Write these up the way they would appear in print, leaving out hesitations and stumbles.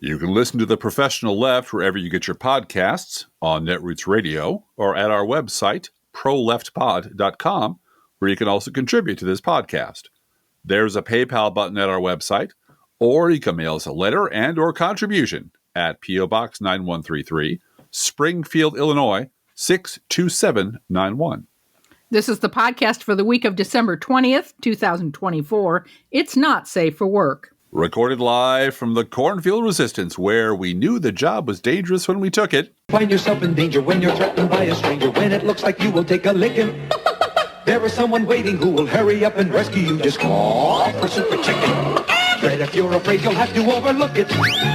You can listen to The Professional Left wherever you get your podcasts, on Netroots Radio, or at our website, proleftpod.com, where you can also contribute to this podcast. There's a PayPal button at our website, or you can mail us a letter and or contribution at P.O. Box 9133, Springfield, Illinois, 62791. This is the podcast for the week of December 20th, 2024. It's not safe for work. Recorded live from the Cornfield Resistance, where we knew the job was dangerous when we took it. Find yourself in danger when you're threatened by a stranger, when it looks like you will take a licking. There is someone waiting who will hurry up and rescue you. Just call for Super Chicken. But if you're afraid, you'll have to overlook it.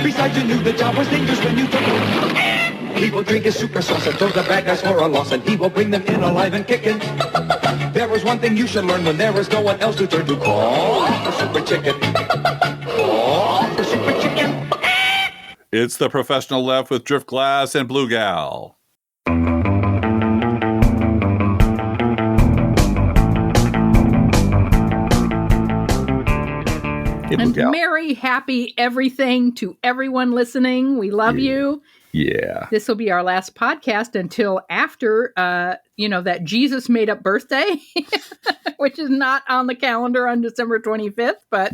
Besides, you knew the job was dangerous when you took it. He will drink his super sauce and throw the bad guys for a loss, and he will bring them in alive and kicking. There is one thing you should learn when there is no one else to turn to. Call for Super Chicken. Call for Super Chicken. It's The Professional Left with Driftglass and Bluegal. Hey, And Bluegal. merry, happy everything to everyone listening. We love you. Yeah. This will be our last podcast until after, that Jesus made up birthday, which is not on the calendar on December 25th. But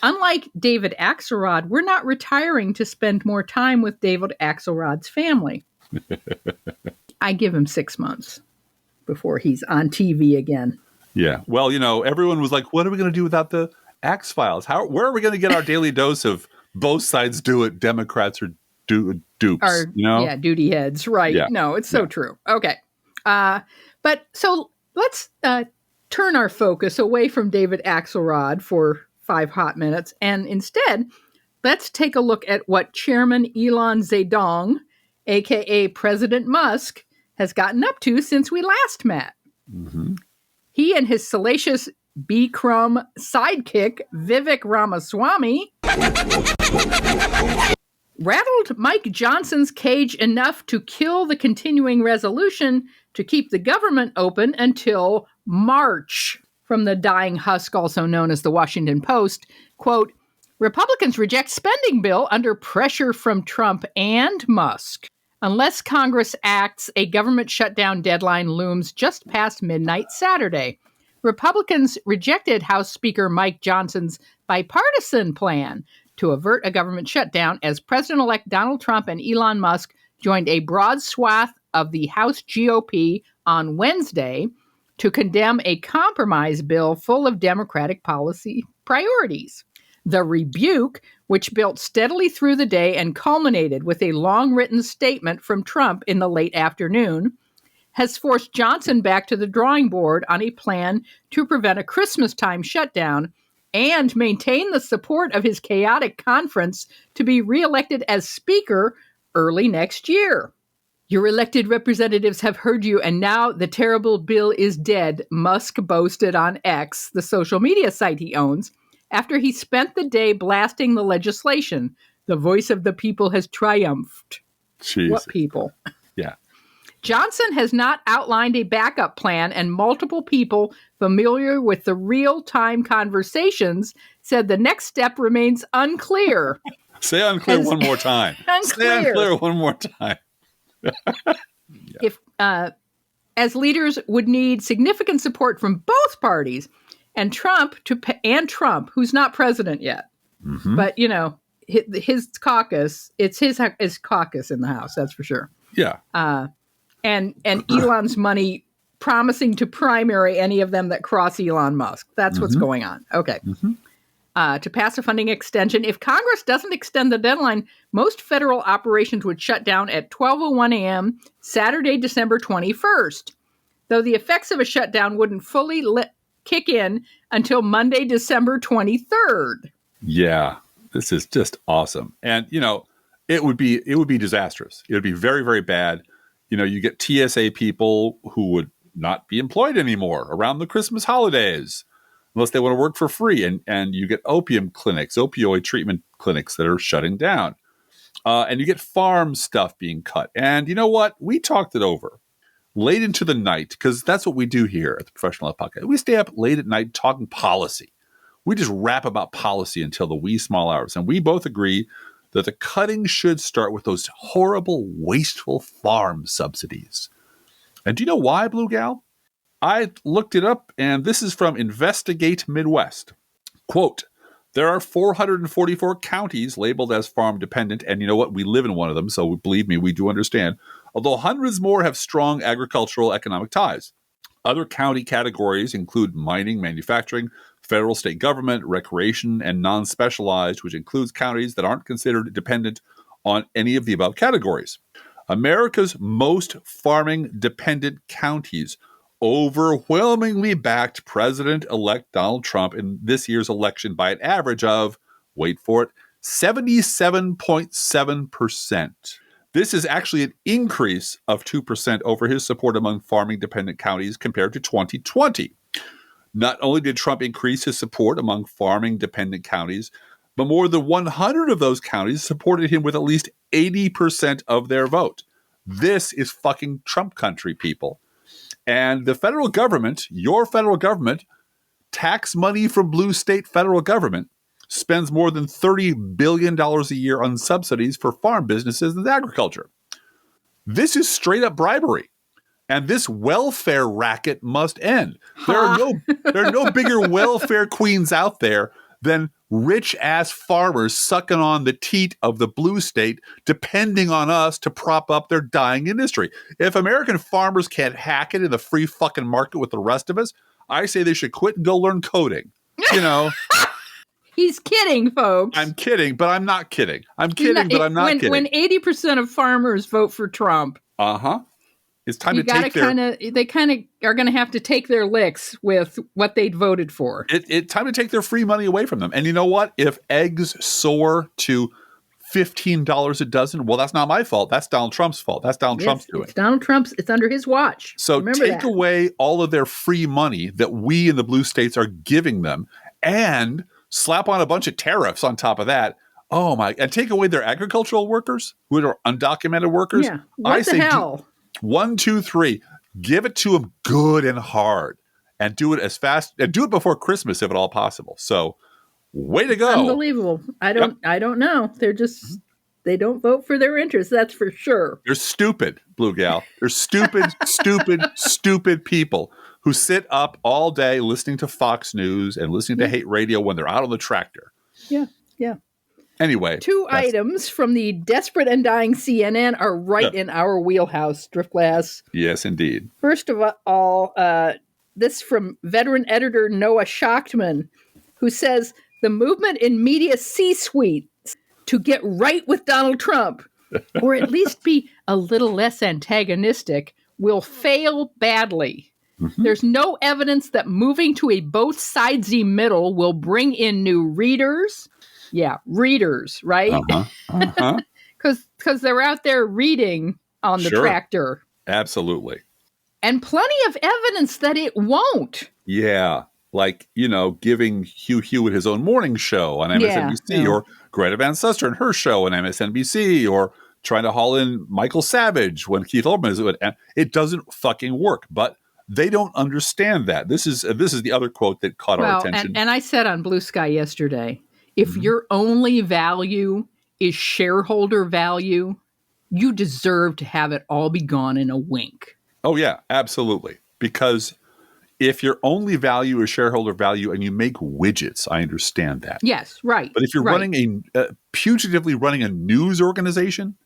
unlike David Axelrod, we're not retiring to spend more time with David Axelrod's family. I give him 6 months before he's on TV again. Yeah. Well, everyone was like, what are we going to do without the Axe Files? Where are we going to get our daily dose of both sides do it, Democrats or dupes? Yeah, duty heads. Right. Yeah. No, it's so true. Okay. But so let's turn our focus away from David Axelrod for 5 hot minutes. And instead, let's take a look at what Chairman Elon Zedong, a.k.a. President Musk, has gotten up to since we last met. Mm-hmm. He and his salacious B-crumb sidekick, Vivek Ramaswamy, rattled Mike Johnson's cage enough to kill the continuing resolution to keep the government open until March. From the dying husk, also known as the Washington Post, quote, Republicans reject spending bill under pressure from Trump and Musk. Unless Congress acts, a government shutdown deadline looms just past midnight Saturday. Republicans rejected House Speaker Mike Johnson's bipartisan plan to avert a government shutdown as President-elect Donald Trump and Elon Musk joined a broad swath of the House GOP on Wednesday to condemn a compromise bill full of Democratic policy priorities. The rebuke, which built steadily through the day and culminated with a long-written statement from Trump in the late afternoon, has forced Johnson back to the drawing board on a plan to prevent a Christmas-time shutdown and maintain the support of his chaotic conference to be reelected as Speaker early next year. Your elected representatives have heard you, and now the terrible bill is dead, Musk boasted on X, the social media site he owns, after he spent the day blasting the legislation. The voice of the people has triumphed. Jesus. What people? Yeah. Johnson has not outlined a backup plan, and multiple people familiar with the real-time conversations said the next step remains unclear. Say unclear one more time. Say unclear one more time. If as leaders would need significant support from both parties, and Trump, who's not president yet, but his caucus, it's his caucus in the House, that's for sure. Yeah. And Elon's money promising to primary any of them that cross Elon Musk. That's what's going on. Okay. To pass a funding extension, if Congress doesn't extend the deadline, most federal operations would shut down at 12:01 a.m. Saturday, December 21st, though the effects of a shutdown wouldn't fully kick in until Monday, December 23rd. Yeah, this is just awesome. And, it would be disastrous. It would be very, very bad. You get TSA people who would not be employed anymore around the Christmas holidays unless they want to work for free. And you get opioid treatment clinics that are shutting down. And you get farm stuff being cut. And you know what? We talked it over late into the night, because that's what we do here at the Professional Left Podcast. We stay up late at night talking policy. We just rap about policy until the wee small hours. And we both agree that the cutting should start with those horrible, wasteful farm subsidies. And do you know why, Bluegal? I looked it up, and this is from Investigate Midwest. Quote, there are 444 counties labeled as farm dependent, and you know what? We live in one of them, so believe me, we do understand. Although hundreds more have strong agricultural economic ties. Other county categories include mining, manufacturing, federal state government, recreation, and non-specialized, which includes counties that aren't considered dependent on any of the above categories. America's most farming-dependent counties overwhelmingly backed President-elect Donald Trump in this year's election by an average of, wait for it, 77.7%. This is actually an increase of 2% over his support among farming-dependent counties compared to 2020. Not only did Trump increase his support among farming-dependent counties, but more than 100 of those counties supported him with at least 80% of their vote. This is fucking Trump country, people. And the federal government, your federal government, tax money from blue state federal government, spends more than $30 billion a year on subsidies for farm businesses and agriculture. This is straight up bribery. And this welfare racket must end. There are no bigger welfare queens out there than rich-ass farmers sucking on the teat of the blue state, depending on us to prop up their dying industry. If American farmers can't hack it in the free fucking market with the rest of us, I say they should quit and go learn coding. You know? He's kidding, folks. I'm kidding, but I'm not kidding. I'm kidding, but I'm not kidding. When 80% of farmers vote for Trump. It's time to take they kind of are going to have to take their licks with what they'd voted for. It's time to take their free money away from them. And you know what? If eggs soar to $15 a dozen, well, that's not my fault. That's Donald Trump's fault. That's Donald Trump's doing. It's Donald Trump's. It's under his watch. So take away all of their free money that we in the blue states are giving them and slap on a bunch of tariffs on top of that. Oh my! And take away their agricultural workers who are undocumented workers. Yeah. What the hell? 1, 2, 3. Give it to them good and hard, and do it as fast, and do it before Christmas if at all possible. So, way to go! Unbelievable. I don't know. They're just they don't vote for their interests. That's for sure. They're stupid, Bluegal. They're stupid, stupid people who sit up all day listening to Fox News and listening to hate radio when they're out on the tractor. Yeah. Anyway. Two items from the Desperate and Dying CNN are right in our wheelhouse, Driftglass. Yes, indeed. First of all, this from veteran editor Noah Schachtman, who says the movement in media C-suite to get right with Donald Trump, or at least be a little less antagonistic, will fail badly. Mm-hmm. There's no evidence that moving to a both-sidesy middle will bring in new readers. Yeah, readers, right? Because they're out there reading on the tractor. Absolutely. And plenty of evidence that it won't. Yeah, like, giving Hugh Hewitt his own morning show on MSNBC, or Greta Van Susteren and her show on MSNBC, or trying to haul in Michael Savage when Keith Olbermann is doing it. It doesn't fucking work, but they don't understand that. This is the other quote that caught our attention. And I said on Blue Sky yesterday, if your only value is shareholder value, you deserve to have it all be gone in a wink. Oh, yeah, absolutely. Because if your only value is shareholder value and you make widgets, I understand that. Yes, right. But if you're running putatively running a news organization,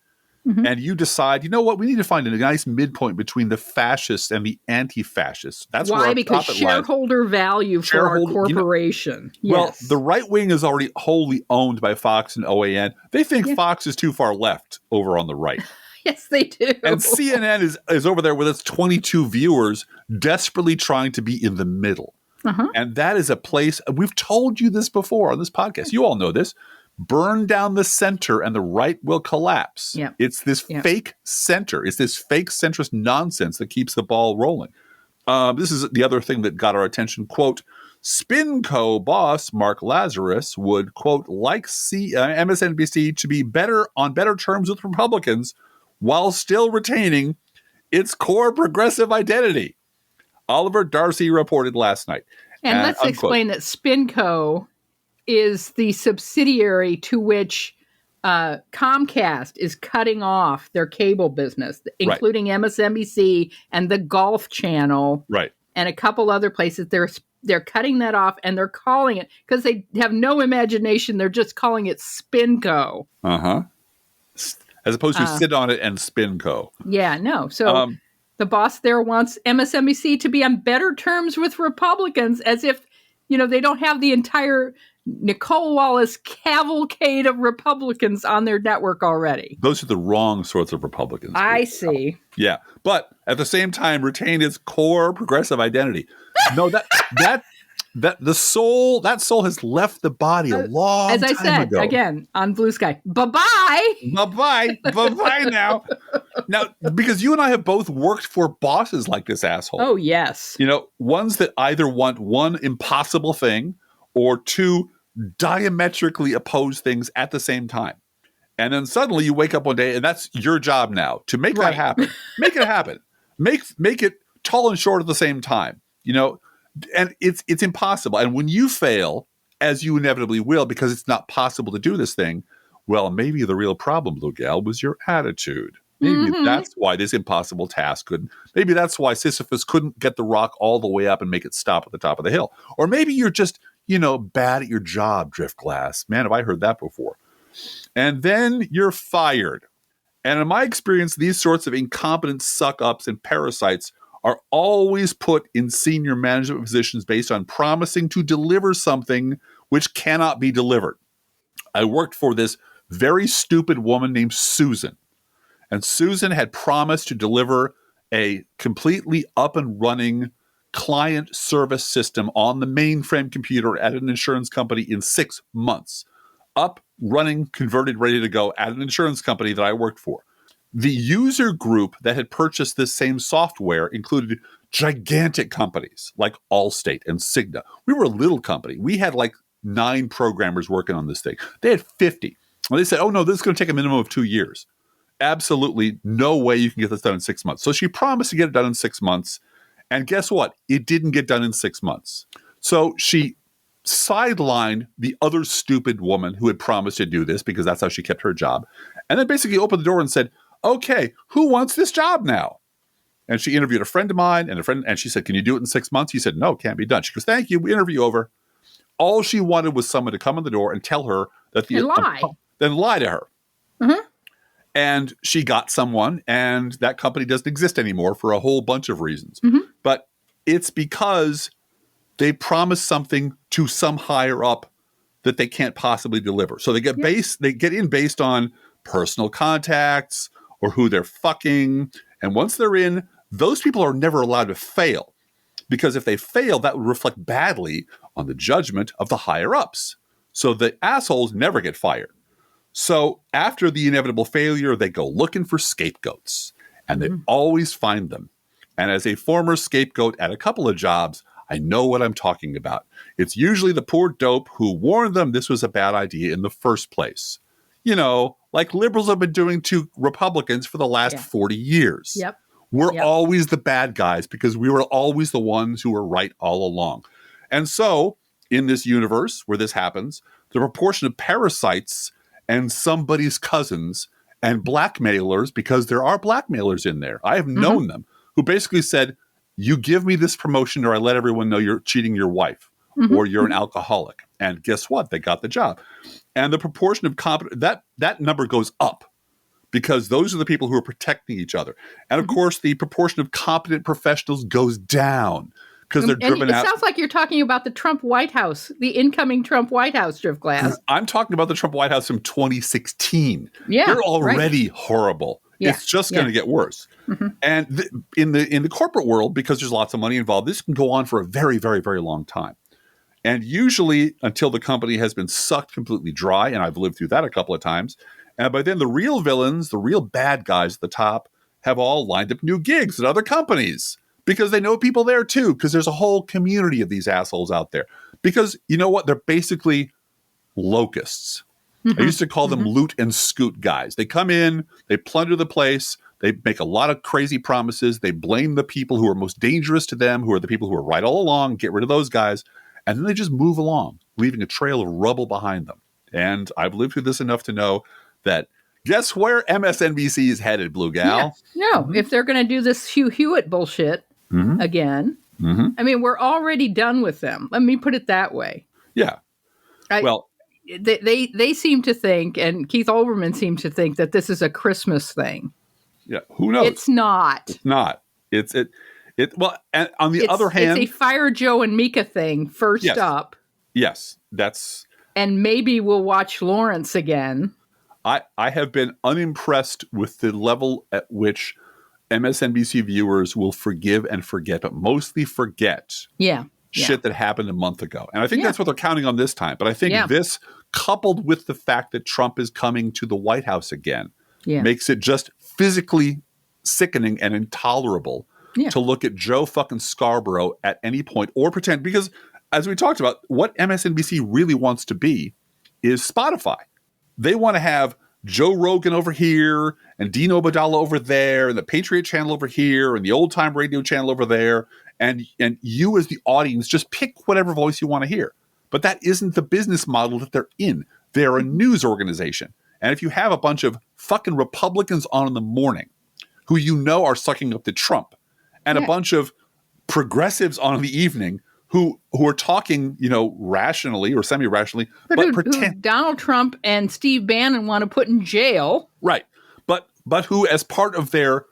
and you decide, you know what, we need to find a nice midpoint between the fascists and the anti-fascists. That's why, because shareholder value for our corporation. Well, the right wing is already wholly owned by Fox and OAN. They think Fox is too far left over on the right. Yes, they do. And CNN is over there with its 22 viewers desperately trying to be in the middle. And that is a place, we've told you this before on this podcast. You all know this. Burn down the center and the right will collapse. Yep. It's this fake center. It's this fake centrist nonsense that keeps the ball rolling. This is the other thing that got our attention. Quote, Spinco boss Mark Lazarus would, quote, like MSNBC to be on better terms with Republicans while still retaining its core progressive identity. Oliver Darcy reported last night. And let's explain that Spinco is the subsidiary to which Comcast is cutting off their cable business, including MSNBC and the Golf Channel, Right. and a couple other places. They're cutting that off, and they're calling it, because they have no imagination, they're just calling it Spinco. Uh-huh. As opposed to Sit On It and Spinco. Yeah, no. So the boss there wants MSNBC to be on better terms with Republicans, as if, they don't have the entire Nicole Wallace cavalcade of Republicans on their network already. Those are the wrong sorts of Republicans. I see. Yeah. But at the same time, retain its core progressive identity. No, that the soul has left the body a long time ago. As I said, again, on Blue Sky. Bye-bye. Bye-bye. Bye-bye now. Now, because you and I have both worked for bosses like this asshole. Oh, yes. Ones that either want one impossible thing or two diametrically opposed things at the same time. And then suddenly you wake up one day and that's your job now to make that happen. Make it happen. Make it tall and short at the same time. And it's impossible. And when you fail, as you inevitably will, because it's not possible to do this thing, well, maybe the real problem, Bluegal, was your attitude. Maybe that's why this impossible task couldn't. Maybe that's why Sisyphus couldn't get the rock all the way up and make it stop at the top of the hill. Or maybe you're just, bad at your job, Driftglass. Man, have I heard that before. And then you're fired. And in my experience, these sorts of incompetent suck-ups and parasites are always put in senior management positions based on promising to deliver something which cannot be delivered. I worked for this very stupid woman named Susan. And Susan had promised to deliver a completely up and running client service system on the mainframe computer at an insurance company in 6 months. Up, running, converted, ready to go at an insurance company that I worked for. The user group that had purchased this same software included gigantic companies like Allstate and Cigna. We were a little company. We had like 9 programmers working on this thing. They had 50. Well, they said, oh no, this is going to take a minimum of 2 years. Absolutely no way you can get this done in 6 months. So she promised to get it done in 6 months. And guess what? It didn't get done in 6 months. So she sidelined the other stupid woman who had promised to do this because that's how she kept her job. And then basically opened the door and said, okay, who wants this job now? And she interviewed a friend of mine and she said, can you do it in 6 months? He said, no, it can't be done. She goes, thank you. Interview over. All she wanted was someone to come in the door and tell her that then lie to her. Mm-hmm. And she got someone, and that company doesn't exist anymore for a whole bunch of reasons. Mm-hmm. But it's because they promised something to some higher up that they can't possibly deliver. So they get in based on personal contacts or who they're fucking. And once they're in, those people are never allowed to fail. Because if they fail, that would reflect badly on the judgment of the higher ups. So the assholes never get fired. So after the inevitable failure, they go looking for scapegoats, and they always find them. And as a former scapegoat at a couple of jobs, I know what I'm talking about. It's usually the poor dope who warned them this was a bad idea in the first place. Like liberals have been doing to Republicans for the last 40 years. Yep. We're always the bad guys because we were always the ones who were right all along. And so in this universe where this happens, the proportion of parasites and somebody's cousins and blackmailers, because there are blackmailers in there. I have known them who basically said, you give me this promotion or I let everyone know you're cheating your wife or you're an alcoholic. And guess what? They got the job. And the proportion of competent, that number goes up because those are the people who are protecting each other. And of course, the proportion of competent professionals goes down. Because they're driven out. It sounds like you're talking about the Trump White House, the incoming Trump White House, Driftglass. I'm talking about the Trump White House from 2016. Yeah, they're already horrible. Yeah, it's just going to get worse. Mm-hmm. And in the corporate world, because there's lots of money involved, this can go on for a very, very, very long time. And usually until the company has been sucked completely dry, and I've lived through that a couple of times. And by then, the real villains, the real bad guys at the top, have all lined up new gigs at other companies. Because they know people there too, because there's a whole community of these assholes out there. Because you know what? They're basically locusts. I used to call them loot and scoot guys. They come in, they plunder the place, they make a lot of crazy promises, they blame the people who are most dangerous to them, who are the people who are right all along, get rid of those guys, and then they just move along, leaving a trail of rubble behind them. And I've lived through this enough to know that guess where MSNBC is headed, Bluegal? Yeah. No, if they're going to do this Hugh Hewitt bullshit again, I mean, we're already done with them. Let me put it that way. Yeah. They seem to think, and Keith Olbermann seems to think, that this is a Christmas thing. Yeah. Who knows? It's not. It's not. Well, and on the other hand, it's a Fire Joe and Mika thing first up. Yes, that's. And maybe we'll watch Lawrence again. I have been unimpressed with the level at which MSNBC viewers will forgive and forget, but mostly forget shit that happened a month ago. And I think that's what they're counting on this time. But I think this, coupled with the fact that Trump is coming to the White House again, makes it just physically sickening and intolerable to look at Joe fucking Scarborough at any point or pretend. Because as we talked about, what MSNBC really wants to be is Spotify. They want to have Joe Rogan over here and Dean Obeidallah over there and the Patriot Channel over here and the Old Time Radio Channel over there. And you as the audience just pick whatever voice you want to hear. But that isn't the business model that they're in. They're a news organization. And if you have a bunch of fucking Republicans on in the morning who you know are sucking up to Trump and a bunch of progressives on in the evening who are talking, rationally or semi-rationally, but pretend who Donald Trump and Steve Bannon want to put in jail. Right. But who, as part of their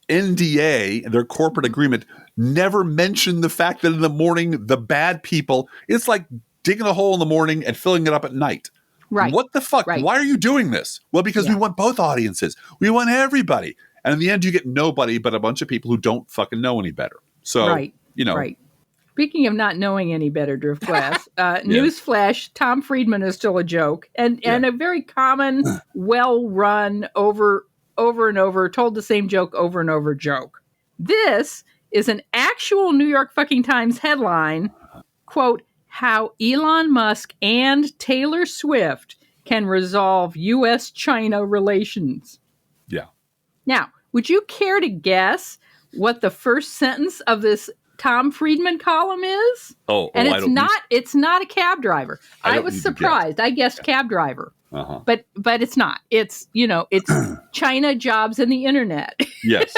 NDA, their corporate agreement, never mentioned the fact that in the morning, the bad people, it's like digging a hole in the morning and filling it up at night. Right. What the fuck? Right. Why are you doing this? Well, because we want both audiences. We want everybody. And in the end, you get nobody but a bunch of people who don't fucking know any better. So, Right. Speaking of not knowing any better, Driftglass, newsflash, Tom Friedman is still a joke and a very common, well-run, over and over, told the same joke over and over joke. This is an actual New York fucking Times headline, quote, how Elon Musk and Taylor Swift can resolve U.S.-China relations. Yeah. Now, would you care to guess what the first sentence of this Tom Friedman column is? And it's not a cab driver. I was surprised. I guessed cab driver. But it's not. It's China jobs and the internet. Yes.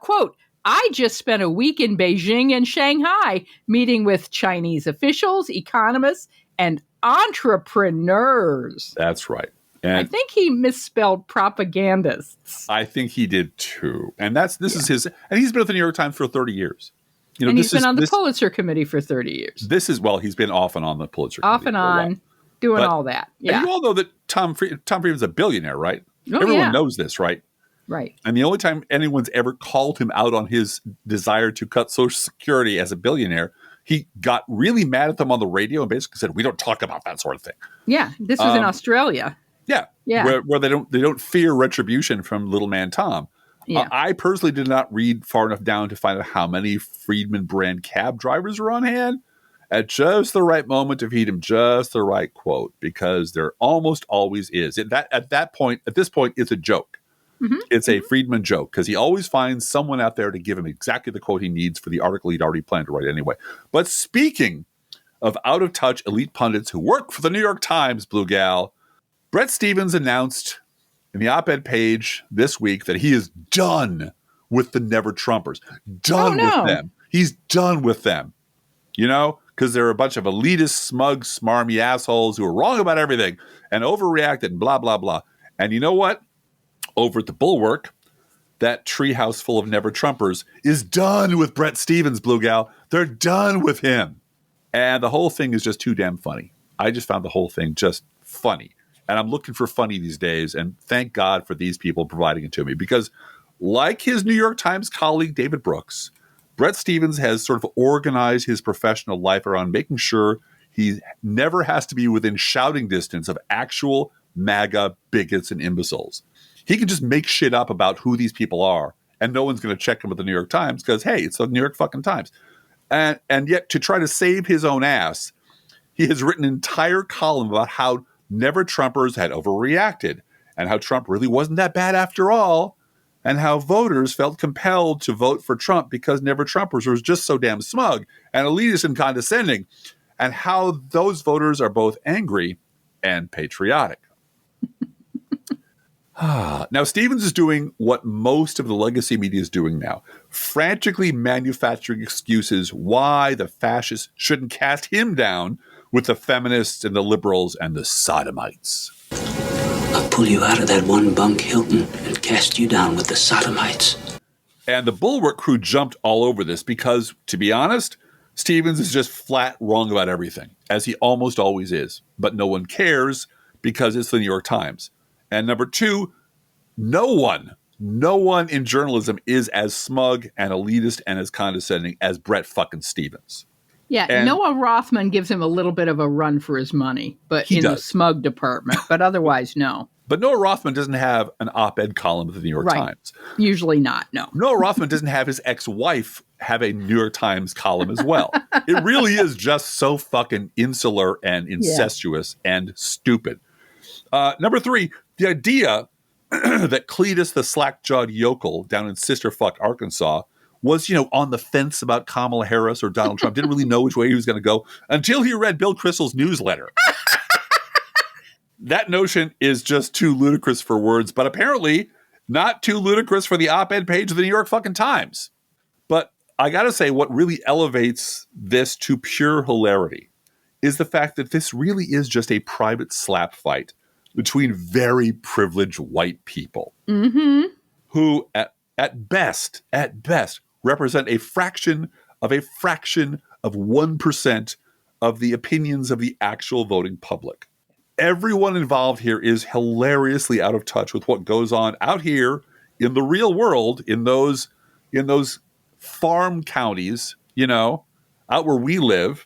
Quote, I just spent a week in Beijing and Shanghai meeting with Chinese officials, economists, and entrepreneurs. That's right. And I think he misspelled propagandists. I think he did too. And this is his, and he's been at the New York Times for 30 years. And he's been on the Pulitzer Committee for 30 years. He's been off and on the Pulitzer Committee. Off and on, doing all that. Yeah. And you all know that Tom Friedman's a billionaire, right? Everyone knows this, right? Right. And the only time anyone's ever called him out on his desire to cut Social Security as a billionaire, he got really mad at them on the radio and basically said, we don't talk about that sort of thing. Yeah. This was in Australia. Yeah. Where they don't fear retribution from little man Tom. Yeah. I personally did not read far enough down to find out how many Friedman brand cab drivers are on hand at just the right moment to feed him just the right quote, because there almost always is. At this point, it's a joke. Mm-hmm. It's a Friedman joke because he always finds someone out there to give him exactly the quote he needs for the article he'd already planned to write anyway. But speaking of out-of-touch elite pundits who work for the New York Times, Bluegal, Bret Stephens announced in the op-ed page this week that he is done with the Never Trumpers. Done with them. He's done with them. Because they're a bunch of elitist, smug, smarmy assholes who are wrong about everything and overreacted and blah, blah, blah. And you know what? Over at the Bulwark, that treehouse full of Never Trumpers is done with Bret Stephens, Bluegal. They're done with him. And the whole thing is just too damn funny. I just found the whole thing just funny. And I'm looking for funny these days. And thank God for these people providing it to me. Because like his New York Times colleague, David Brooks, Bret Stephens has sort of organized his professional life around making sure he never has to be within shouting distance of actual MAGA bigots and imbeciles. He can just make shit up about who these people are, and no one's going to check him with the New York Times because, hey, it's the New York fucking Times. And yet, to try to save his own ass, he has written an entire column about how Never Trumpers had overreacted and how Trump really wasn't that bad after all, and how voters felt compelled to vote for Trump because Never Trumpers was just so damn smug and elitist and condescending, and how those voters are both angry and patriotic. Now, Stevens is doing what most of the legacy media is doing now, frantically manufacturing excuses why the fascists shouldn't cast him down with the feminists and the liberals and the sodomites. I'll pull you out of that one bunk Hilton and cast you down with the sodomites. And the Bulwark crew jumped all over this because, to be honest, Stevens is just flat wrong about everything, as he almost always is. But no one cares because it's the New York Times. And number two, no one in journalism is as smug and elitist and as condescending as Brett fucking Stevens. Yeah, and Noah Rothman gives him a little bit of a run for his money, but in the smug department. But otherwise, no. But Noah Rothman doesn't have an op-ed column at the New York Times. Usually not, no. Noah Rothman doesn't have his ex-wife have a New York Times column as well. It really is just so fucking insular and incestuous and stupid. Number three, the idea that Cletus, the slack-jawed yokel down in Sisterfuck, Arkansas, was, on the fence about Kamala Harris or Donald Trump, didn't really know which way he was going to go until he read Bill Kristol's newsletter. That notion is just too ludicrous for words, but apparently not too ludicrous for the op-ed page of the New York fucking Times. But I got to say, what really elevates this to pure hilarity is the fact that this really is just a private slap fight between very privileged white people who, at best, represent a fraction of 1% of the opinions of the actual voting public. Everyone involved here is hilariously out of touch with what goes on out here in the real world, in those farm counties, out where we live.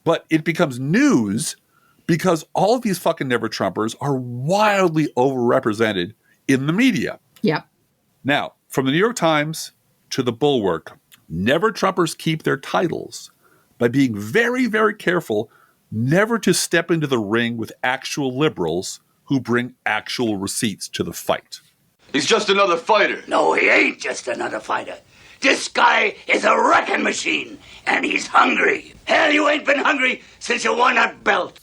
But it becomes news because all of these fucking never-Trumpers are wildly overrepresented in the media. Yep. Now, from the New York Times to the Bulwark, never-Trumpers keep their titles by being very, very careful never to step into the ring with actual liberals who bring actual receipts to the fight. He's just another fighter. No, he ain't just another fighter. This guy is a wrecking machine, and he's hungry. Hell, you ain't been hungry since you won that belt.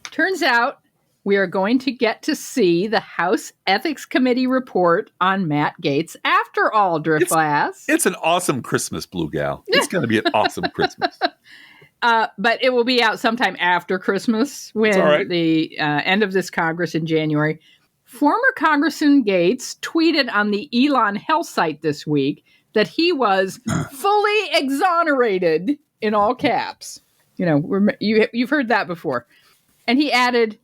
Turns out we are going to get to see the House Ethics Committee report on Matt Gaetz after all, Driftglass. It's an awesome Christmas, Bluegal. It's going to be an awesome Christmas. But it will be out sometime after Christmas when the end of this Congress in January. Former Congressman Gaetz tweeted on the Elon Health site this week that he was fully exonerated in all caps. You've heard that before. And he added,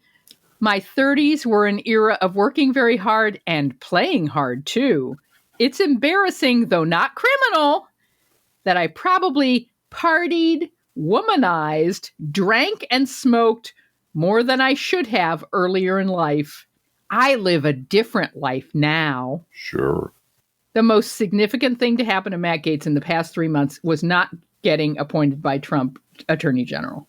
"My 30s were an era of working very hard and playing hard too. It's embarrassing, though not criminal, that I probably partied, womanized, drank, and smoked more than I should have earlier in life. I live a different life now." Sure. The most significant thing to happen to Matt Gaetz in the past 3 months was not getting appointed by Trump Attorney General.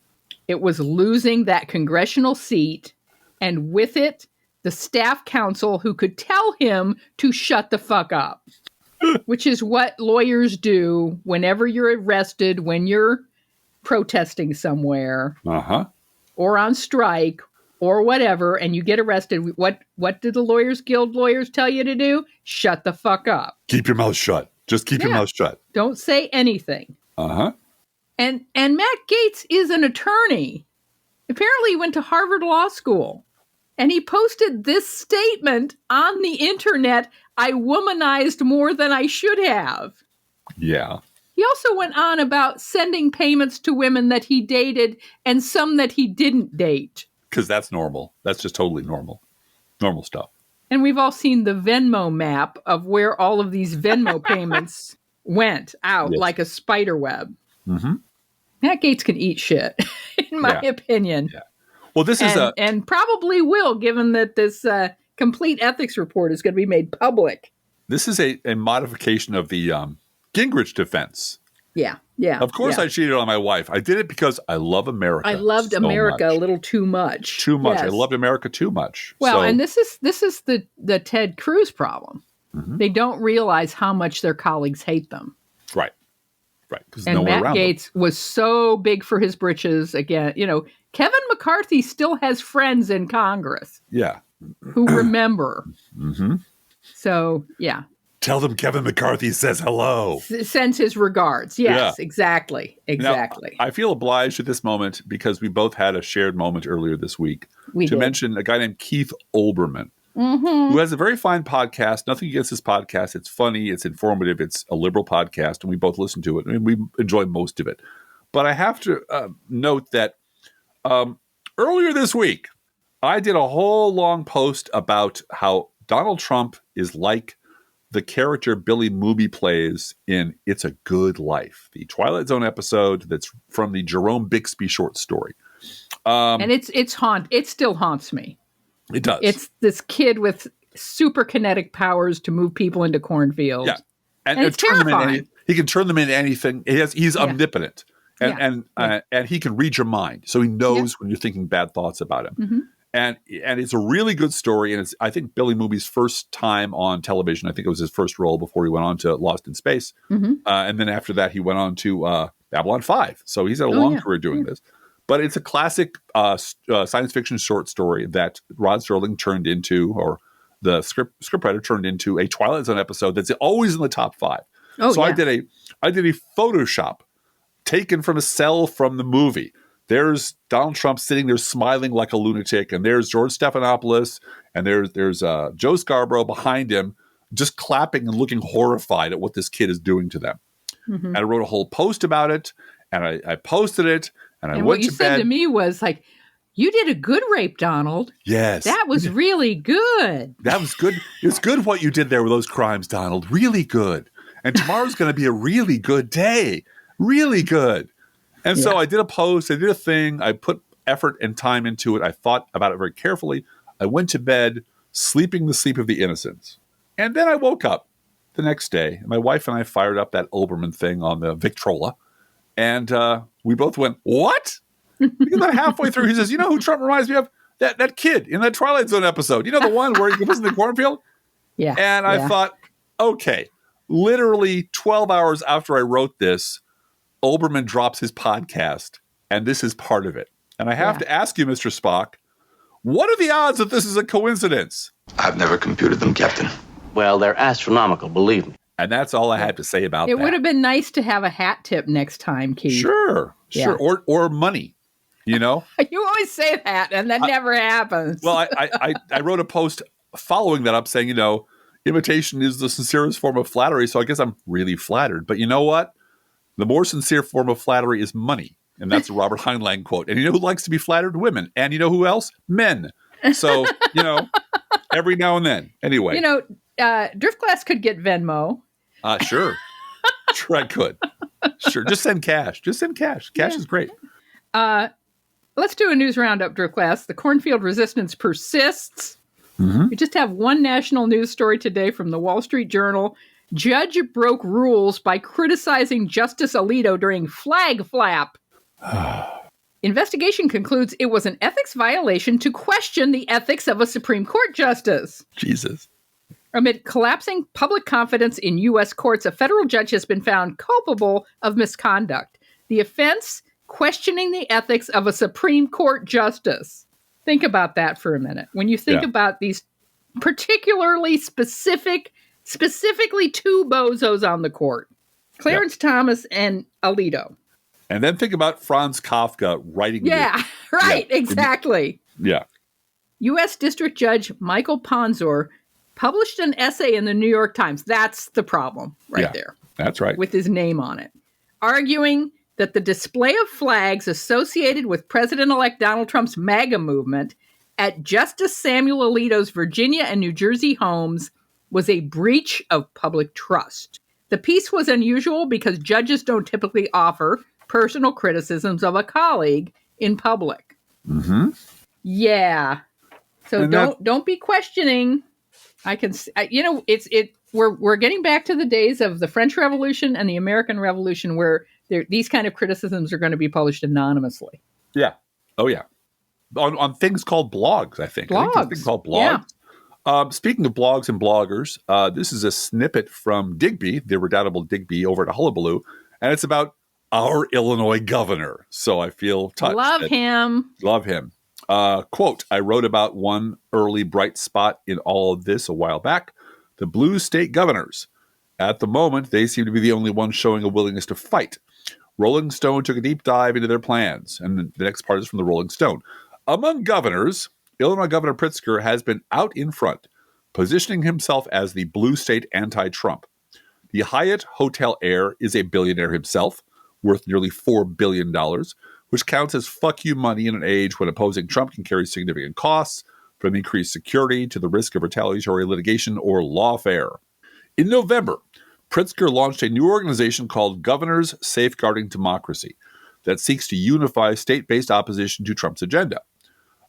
It was losing that congressional seat, and with it, the staff counsel who could tell him to shut the fuck up, which is what lawyers do whenever you're arrested, when you're protesting somewhere or on strike or whatever, and you get arrested. What did the Lawyers Guild lawyers tell you to do? Shut the fuck up. Keep your mouth shut. Just keep your mouth shut. Don't say anything. And Matt Gaetz is an attorney. Apparently he went to Harvard Law School. And he posted this statement on the internet: "I womanized more than I should have." Yeah. He also went on about sending payments to women that he dated and some that he didn't date. Because that's normal. That's just totally normal. Normal stuff. And we've all seen the Venmo map of where all of these Venmo payments went out like a spider web. Matt Gaetz can eat shit, in my opinion. Yeah. Well, this is and probably will, given that this complete ethics report is going to be made public. This is a modification of the Gingrich defense. Yeah. Of course I cheated on my wife. I did it because I love America. I loved America a little too much. Too much. Yes. I loved America too much. Well, and this is the Ted Cruz problem. They don't realize how much their colleagues hate them. Right. And Matt Gaetz was so big for his britches. Again, Kevin McCarthy still has friends in Congress. Yeah. who remember. Mm-hmm. So, yeah. Tell them Kevin McCarthy says hello. Sends his regards. Yes, Yeah. Exactly. Exactly. Now, I feel obliged at this moment because we both had a shared moment earlier this week to mention a guy named Keith Olbermann, who has a very fine podcast. Nothing against this podcast. It's funny. It's informative. It's a liberal podcast, and we both listen to it, and we enjoy most of it. But I have to note that earlier this week, I did a whole long post about how Donald Trump is like the character Billy Moody plays in It's a Good Life, the Twilight Zone episode that's from the Jerome Bixby short story. And it still haunts me. It does. It's this kid with super kinetic powers to move people into cornfields. Yeah. And it's terrifying. He can turn them into anything. He's omnipotent. And he can read your mind. So he knows when you're thinking bad thoughts about him. Mm-hmm. And it's a really good story. And it's, I think, Billy Moody's first time on television. I think it was his first role before he went on to Lost in Space. Mm-hmm. And then after that, he went on to Babylon 5. So he's had a long career doing this. But it's a classic science fiction short story that Rod Serling turned into, or the scriptwriter turned into, a Twilight Zone episode that's always in the top 5. I did a Photoshop taken from a cell from the movie. There's Donald Trump sitting there smiling like a lunatic, and there's George Stephanopoulos, and there's Joe Scarborough behind him, just clapping and looking horrified at what this kid is doing to them. Mm-hmm. And I wrote a whole post about it, and I posted it, and I went to bed. And what you said to me was like, "You did a good rape, Donald. Yes, that was really good. That was good. It's good what you did there with those crimes, Donald. Really good. And tomorrow's going to be a really good day. Really good." And so I did a post, I did a thing, I put effort and time into it. I thought about it very carefully. I went to bed, sleeping the sleep of the innocents. And then I woke up the next day. My wife and I fired up that Olbermann thing on the Victrola. And we both went, what? Because then halfway through, he says, you know who Trump reminds me of? That kid in that Twilight Zone episode. You know the one where he was in the cornfield? Yeah. And I thought, okay, literally 12 hours after I wrote this, Olbermann drops his podcast, and this is part of it. And I have to ask you, Mr. Spock, what are the odds that this is a coincidence? I've never computed them, Captain. Well, they're astronomical, believe me. And that's all I had to say about that. It would have been nice to have a hat tip next time, Keith. Sure. Or money, you know? You always say that, and that never happens. Well, I wrote a post following that up saying, you know, imitation is the sincerest form of flattery, so I guess I'm really flattered. But you know what? The more sincere form of flattery is money. And that's a Robert Heinlein quote. And you know who likes to be flattered? Women. And you know who else? Men. So, you know, every now and then. Anyway. You know, Driftglass could get Venmo. Sure. Sure I could. Sure. Just send cash. Cash is great. Let's do a news roundup, Driftglass. The cornfield resistance persists. Mm-hmm. We just have one national news story today from the Wall Street Journal. Judge broke rules by criticizing Justice Alito during flag flap. Investigation concludes it was an ethics violation to question the ethics of a Supreme Court justice. Jesus. Amid collapsing public confidence in U.S. courts, a federal judge has been found culpable of misconduct. The offense, questioning the ethics of a Supreme Court justice. Think about that for a minute. When you think about these particularly specifically two bozos on the court, Clarence Thomas and Alito. And then think about Franz Kafka writing. Exactly. Yeah. U.S. District Judge Michael Ponzor published an essay in the New York Times. That's the problem there. That's right. With his name on it. Arguing that the display of flags associated with President-elect Donald Trump's MAGA movement at Justice Samuel Alito's Virginia and New Jersey homes was a breach of public trust. The piece was unusual because judges don't typically offer personal criticisms of a colleague in public. Mm-hmm. Yeah. So don't be questioning. We're getting back to the days of the French Revolution and the American Revolution where these kind of criticisms are going to be published anonymously. Yeah. Oh, yeah. On things called blogs, I think. Blogs. I think there's a thing called blogs. Yeah. Speaking of blogs and bloggers, this is a snippet from Digby, the redoubtable Digby over at Hullabaloo, and it's about our Illinois governor. So I feel touched. Love him. Love him. Quote, I wrote about one early bright spot in all of this a while back. The blue state governors. At the moment, they seem to be the only ones showing a willingness to fight. Rolling Stone took a deep dive into their plans. And the next part is from the Rolling Stone. Among governors, Illinois Governor Pritzker has been out in front, positioning himself as the blue state anti-Trump. The Hyatt Hotel heir is a billionaire himself, worth nearly $4 billion, which counts as fuck you money in an age when opposing Trump can carry significant costs, from increased security to the risk of retaliatory litigation or lawfare. In November, Pritzker launched a new organization called Governors Safeguarding Democracy that seeks to unify state-based opposition to Trump's agenda.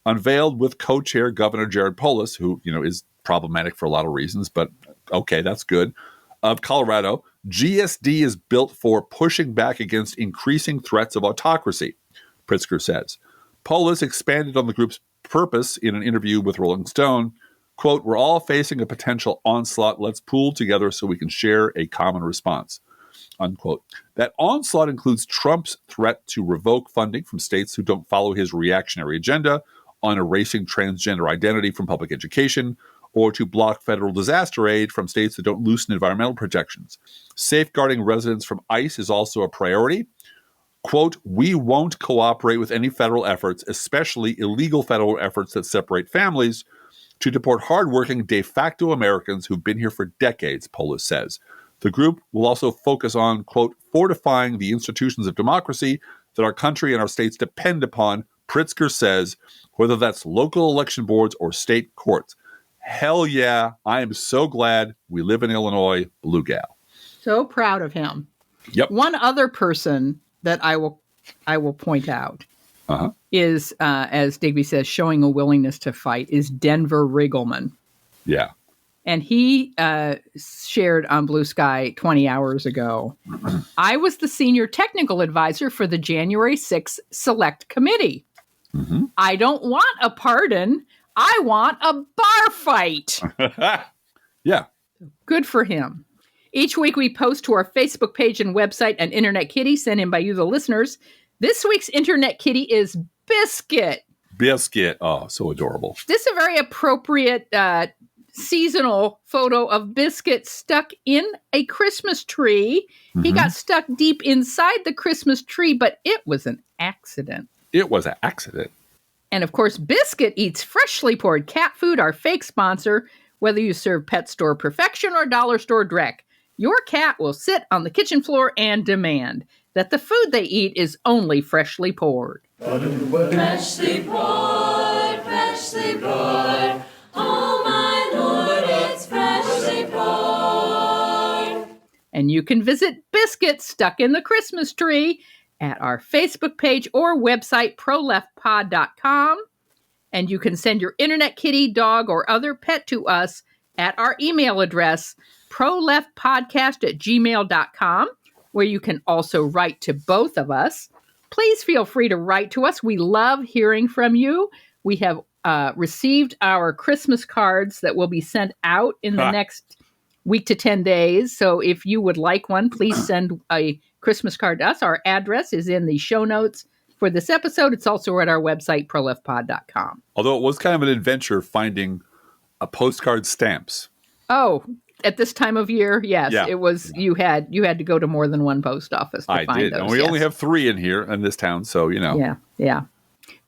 Unveiled with co-chair Governor Jared Polis, who is problematic for a lot of reasons, but okay, that's good, of Colorado, GSD is built for pushing back against increasing threats of autocracy, Pritzker says. Polis expanded on the group's purpose in an interview with Rolling Stone. Quote, we're all facing a potential onslaught. Let's pool together so we can share a common response. Unquote. That onslaught includes Trump's threat to revoke funding from states who don't follow his reactionary agenda on erasing transgender identity from public education, or to block federal disaster aid from states that don't loosen environmental protections. Safeguarding residents from ICE is also a priority. Quote, we won't cooperate with any federal efforts, especially illegal federal efforts that separate families, to deport hardworking de facto Americans who've been here for decades, Polis says. The group will also focus on, quote, fortifying the institutions of democracy that our country and our states depend upon, Pritzker says, whether that's local election boards or state courts. Hell yeah, I am so glad we live in Illinois, Bluegal. So proud of him. Yep. One other person that I will point out is, as Digby says, showing a willingness to fight is Denver Riggleman. Yeah. And he shared on Blue Sky 20 hours ago, I was the senior technical advisor for the January 6th Select Committee. Mm-hmm. I don't want a pardon. I want a bar fight. Yeah. Good for him. Each week we post to our Facebook page and website an Internet Kitty sent in by you, the listeners. This week's Internet Kitty is Biscuit. Biscuit. Oh, so adorable. This is a very appropriate seasonal photo of Biscuit stuck in a Christmas tree. Mm-hmm. He got stuck deep inside the Christmas tree, but it was an accident. It was an accident. And of course, Biscuit eats freshly poured cat food, our fake sponsor. Whether you serve Pet Store Perfection or Dollar Store Dreck, your cat will sit on the kitchen floor and demand that the food they eat is only freshly poured. Freshly poured, freshly poured. Oh, my Lord, it's freshly poured. And you can visit Biscuit stuck in the Christmas tree at our Facebook page or website, proleftpod.com. And you can send your Internet Kitty, dog, or other pet to us at our email address, proleftpodcast@gmail.com, where you can also write to both of us. Please feel free to write to us. We love hearing from you. We have received our Christmas cards that will be sent out in the next week to 10 days. So if you would like one, please send a Christmas card to us. Our address is in the show notes for this episode. It's also at our website, proleftpod.com. Although it was kind of an adventure finding a postcard stamps. Oh, at this time of year, yes. Yeah. It was, you had to go to more than one post office to find those. I did. And we only have 3 in here in this town, so Yeah.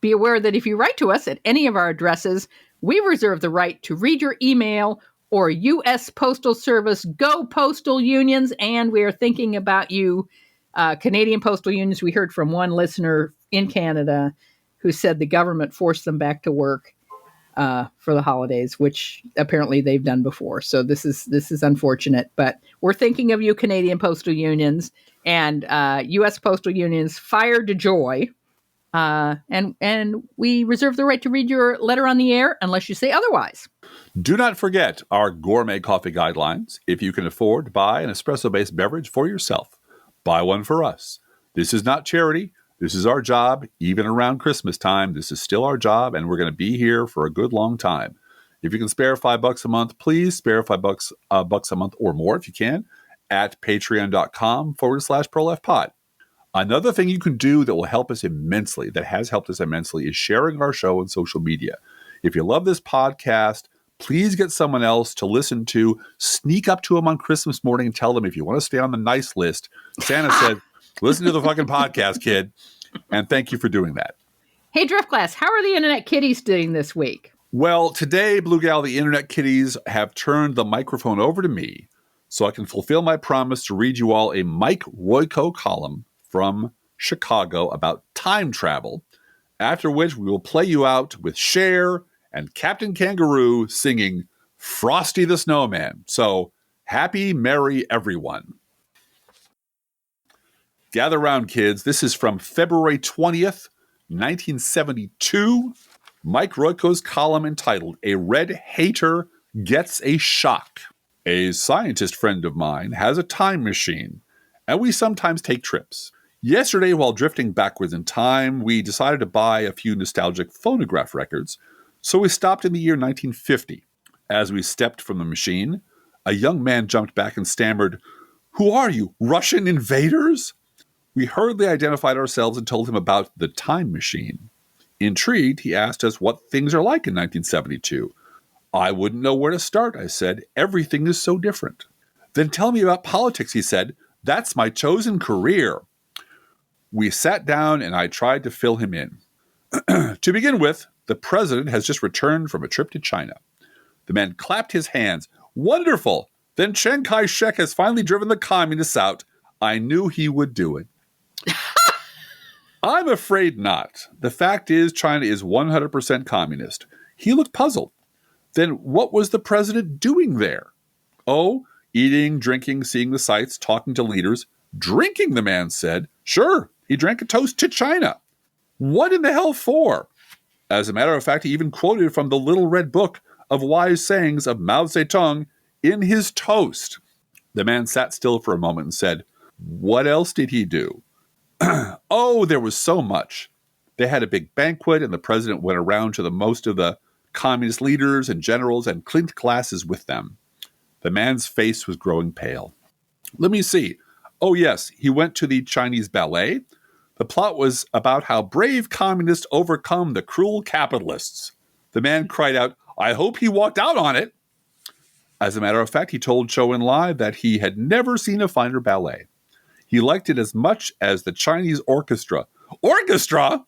Be aware that if you write to us at any of our addresses, we reserve the right to read your email or U.S. Postal Service. Go Postal Unions. And we are thinking about you, Canadian Postal Unions. We heard from one listener in Canada who said the government forced them back to work for the holidays, which apparently they've done before. So this is unfortunate, but we're thinking of you, Canadian Postal Unions, and U.S. Postal Unions. Fire to joy. And we reserve the right to read your letter on the air unless you say otherwise. Do not forget our gourmet coffee guidelines. If you can afford, buy an espresso-based beverage for yourself. Buy one for us. This is not charity. This is our job. Even around Christmas time, this is still our job, and we're going to be here for a good long time. If you can spare $5 a month, please spare $5 bucks a month or more if you can at patreon.com/proleftpod. Another thing you can do that will help us immensely, that has helped us immensely, is sharing our show on social media. If you love this podcast, please get someone else to listen to. Sneak up to them on Christmas morning and tell them, if you want to stay on the nice list, Santa said, listen to the fucking podcast, kid. And thank you for doing that. Hey, Driftglass, how are the Internet Kitties doing this week? Well, today, Bluegal, the Internet Kitties have turned the microphone over to me so I can fulfill my promise to read you all a Mike Royko column from Chicago about time travel, after which we will play you out with Cher and Captain Kangaroo singing Frosty the Snowman. So, happy, merry everyone. Gather round, kids. This is from February 20th, 1972. Mike Royko's column entitled, A Red Hater Gets a Shock. A scientist friend of mine has a time machine, and we sometimes take trips. Yesterday, while drifting backwards in time, we decided to buy a few nostalgic phonograph records, so we stopped in the year 1950. As we stepped from the machine, a young man jumped back and stammered, "Who are you, Russian invaders?" We hurriedly identified ourselves and told him about the time machine. Intrigued, he asked us what things are like in 1972. "I wouldn't know where to start," I said. "Everything is so different." "Then tell me about politics," he said. "That's my chosen career." We sat down and I tried to fill him in. To begin with, the president has just returned from a trip to China. The man clapped his hands. "Wonderful! Then Chiang Kai-shek has finally driven the communists out. I knew he would do it." I'm afraid not. The fact is, China is 100% communist. He looked puzzled. Then what was the president doing there? "Oh, eating, drinking, seeing the sights, talking to leaders." "Drinking," the man said. "Sure, he drank a toast to China." "What in the hell for?" As a matter of fact, he even quoted from the Little Red Book of Wise Sayings of Mao Zedong in his toast. The man sat still for a moment and said, "What else did he do?" "Oh, there was so much. They had a big banquet, and the president went around to the most of the communist leaders and generals and clinked glasses with them." The man's face was growing pale. "Let me see. Oh, yes, he went to the Chinese ballet. The plot was about how brave communists overcome the cruel capitalists." The man cried out, "I hope he walked out on it." As a matter of fact, he told Zhou Enlai that he had never seen a finer ballet. He liked it as much as the Chinese orchestra. Orchestra?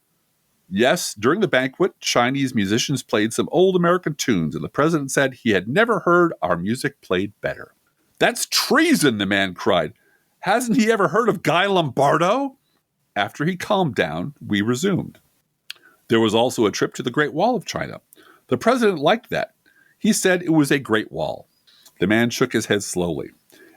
Yes, during the banquet, Chinese musicians played some old American tunes, and the president said he had never heard our music played better. "That's treason," the man cried. "Hasn't he ever heard of Guy Lombardo?" After he calmed down, we resumed. There was also a trip to the Great Wall of China. The president liked that. He said it was a great wall. The man shook his head slowly.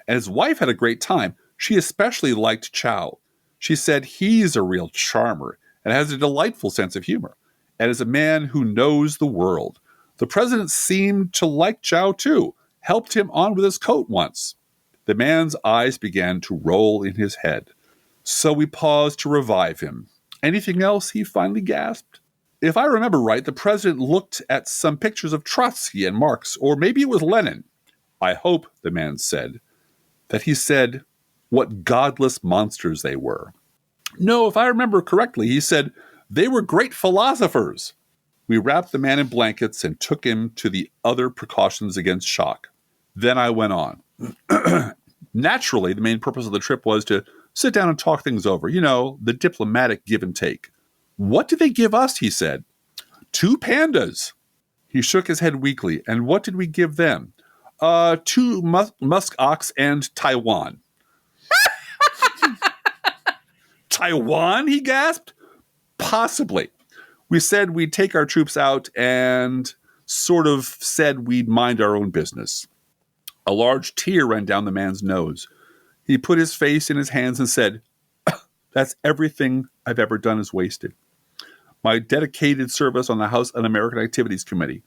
And his wife had a great time. She especially liked Chow. She said he's a real charmer and has a delightful sense of humor, and is a man who knows the world. The president seemed to like Chow too, helped him on with his coat once. The man's eyes began to roll in his head. So we paused to revive him. "Anything else?" he finally gasped. "If I remember right, the president looked at some pictures of Trotsky and Marx, or maybe it was Lenin." "I hope," the man said, "that he said what godless monsters they were." "No, if I remember correctly, he said they were great philosophers." We wrapped the man in blankets and took him to the other precautions against shock. Then I went on. Naturally, the main purpose of the trip was to sit down and talk things over. You know, the diplomatic give and take. "What did they give us?" he said. "2 pandas." He shook his head weakly. "And what did we give them?" 2 musk ox and Taiwan." "Taiwan?" he gasped. "Possibly. We said we'd take our troops out and sort of said we'd mind our own business." A large tear ran down the man's nose. He put his face in his hands and said, "That's everything I've ever done is wasted. My dedicated service on the House Un-American Activities Committee,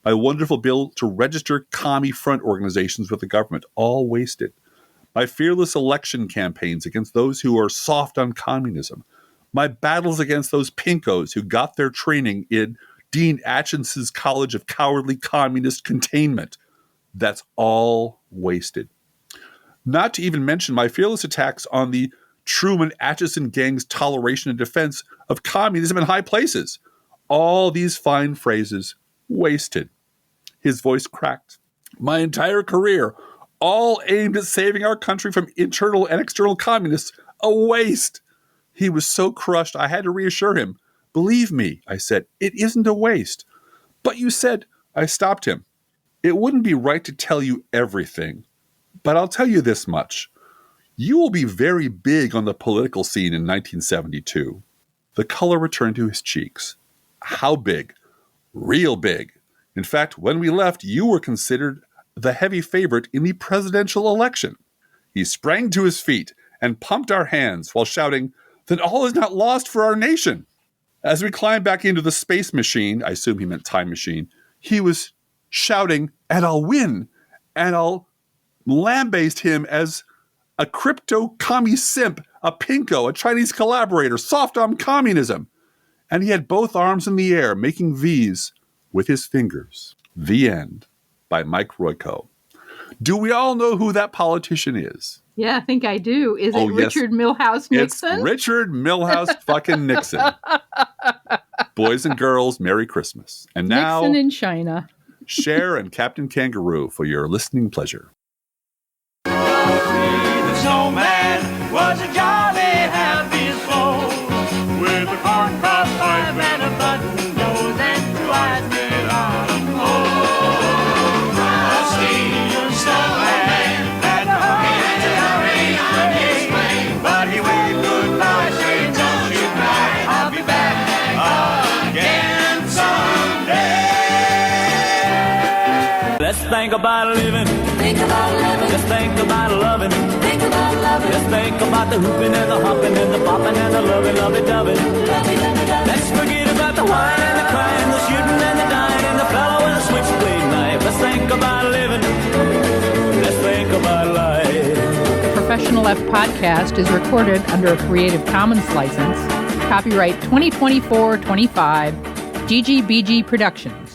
my wonderful bill to register commie front organizations with the government, all wasted. My fearless election campaigns against those who are soft on communism, my battles against those pinkos who got their training in Dean Acheson's College of Cowardly Communist Containment. That's all wasted. Not to even mention my fearless attacks on the Truman Atchison gang's toleration and defense of communism in high places. All these fine phrases wasted. His voice cracked. My entire career, all aimed at saving our country from internal and external communists, a waste. He was so crushed, I had to reassure him. Believe me, I said, it isn't a waste. But you said, I stopped him. It wouldn't be right to tell you everything, but I'll tell you this much. You will be very big on the political scene in 1972. The color returned to his cheeks. How big? Real big. In fact, when we left, you were considered the heavy favorite in the presidential election. He sprang to his feet and pumped our hands while shouting, then all is not lost for our nation. As we climbed back into the space machine, I assume he meant time machine, he was shouting, and I'll win, and I'll lambaste him as a crypto-commie simp, a pinko, a Chinese collaborator, soft on communism. And he had both arms in the air, making V's with his fingers. The End, by Mike Royko. Do we all know who that politician is? Yeah, I think I do. Is it Richard Milhous Nixon? It's Richard Milhous fucking Nixon. Boys and girls, Merry Christmas. And now, Nixon in China. Cher and Captain Kangaroo for your listening pleasure. The snowman was a jolly happy soul with a corncob pipe and a button nose and 2 eyes made out of gold. The snowman had to hurry on his way, but he waved goodbye, saying, "Don't you cry, I'll be back again someday." Let's think about living. Think about living. Let's think about loving. Think about loving. Let's think about the hooping and the hopping and the popping and the lovey-dovey. Lovey-dovey-dovey. Let's forget about the whining and the crying, the shooting and the dying, and the fellow with a switchblade knife. Let's think about living. Let's think about life. The Professional Left podcast is recorded under a Creative Commons license. Copyright 2024-25, GGBG Productions.